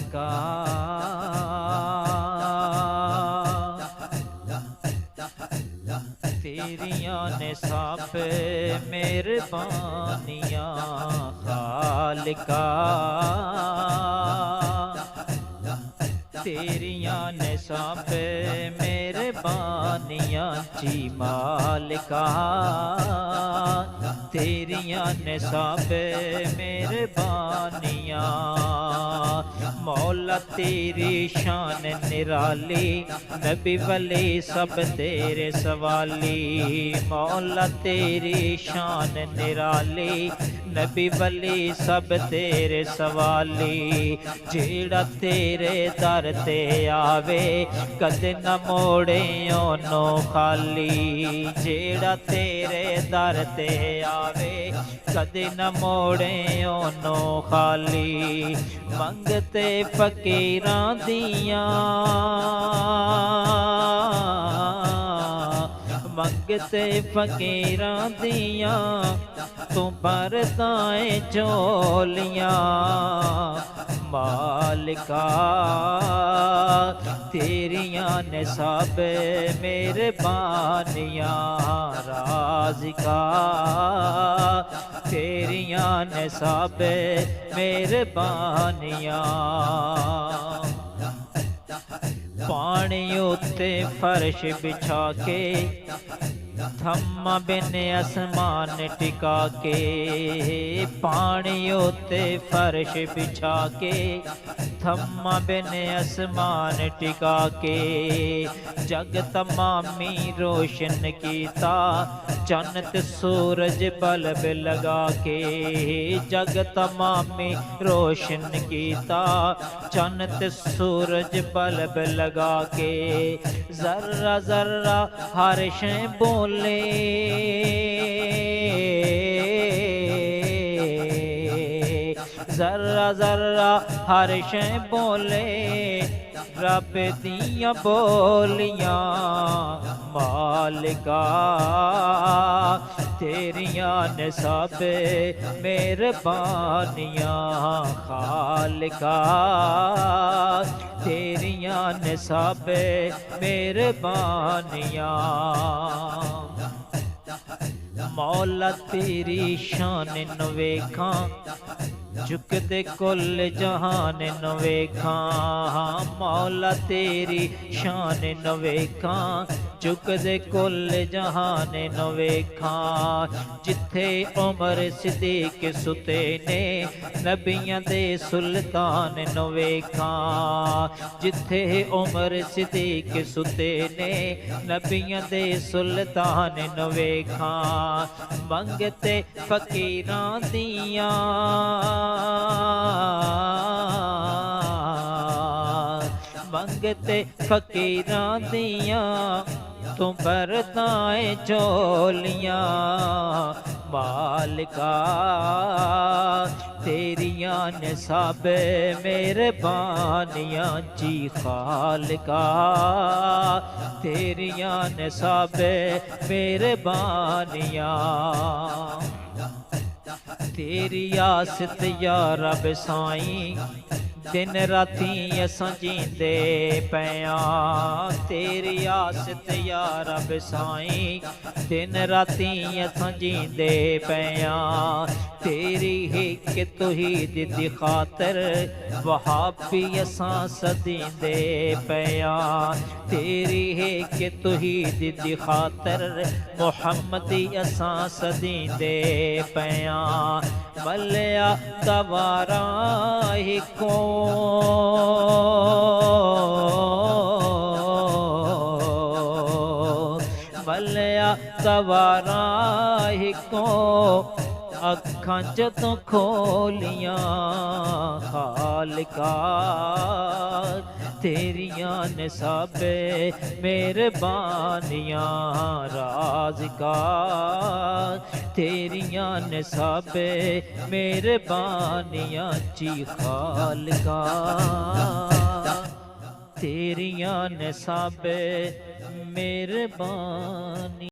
खालिका तेरियां ने सब मेहरबानियां खालिका तेरियां ने सब मेहरबानियां जी मालिका तेरियां ने सब मेहरबानियां मौला तेरी शान निराली नबी वली सब तेरे सवाली मौला तेरी शान निराली नबी वली सब तेरे सवाली जेड़ा तेरे दर ते आवे कदे न मोड़े ओनो खाली जेड़ा तेरे दर ते आवे कदे न मोड़े ओनो खाली मंगते फकीरां दियां मंगते फकीरां दियां तू भरताए झोलियां मालिका तेरियां ने सब मेहरबानियां राज़िका तेरियां ने सब मेहरबानियां पानी उत्ते फर्श बिछा के थम्मा बिन आसमान टिका के पानी उत्ते फर्श बिछा के थम्मा बिन आसमान टिका के जग तमामी रोशन कीता जन्नत सूरज बल्ब लगा के जग तमामी रोशन कीता जन्नत सूरज बल्ब लगा के जर्रा जर्रा हर शय बोले जर्रा जर्रा हर शय बोले रब दियां बोलियां मालिका तेरियां ने सब मेहरबानियां खालिका तेरियां ने सब मेहरबानियां मौला तेरी शान न वेखां झुकदे कुल जहान न वेखां मौला तेरी शान न वेखां झुकदे कुल जहान न वेखां जिथे उमर सिद्दीक सुते ने नबियां दे सुल्तान न वेखां जिथे उमर सिद्दीक सुते ने नबियां दे सुल्तान न वेखां मंगते फकीरां दियां मंगते फकीरां दियां तू भरताए झोलियां मालिका तेरियां ने सब मेहरबानियां जी खालिका तेरियां ने सब मेहरबानियां तेरी आसत या रब साईं दिन राती असां जींदे पियां तेरी आसत या रब साईं दिन राती असां जींदे पियां तेरी हिक तौहीद दी खातर वहाबी असां सदींदे पियां तेरी हिक तौहीद दी खातर मुहम्मदी असां सदींदे पियां मलिया दवारा हिको मलिया दवारा हिको अखां जदों खोलियां खालिका तेरियां ने सब मेहरबानियां राज़िका तेरियां ने सब मेहरबानियां जी खालिका तेरियां ने सब मेहरबानी।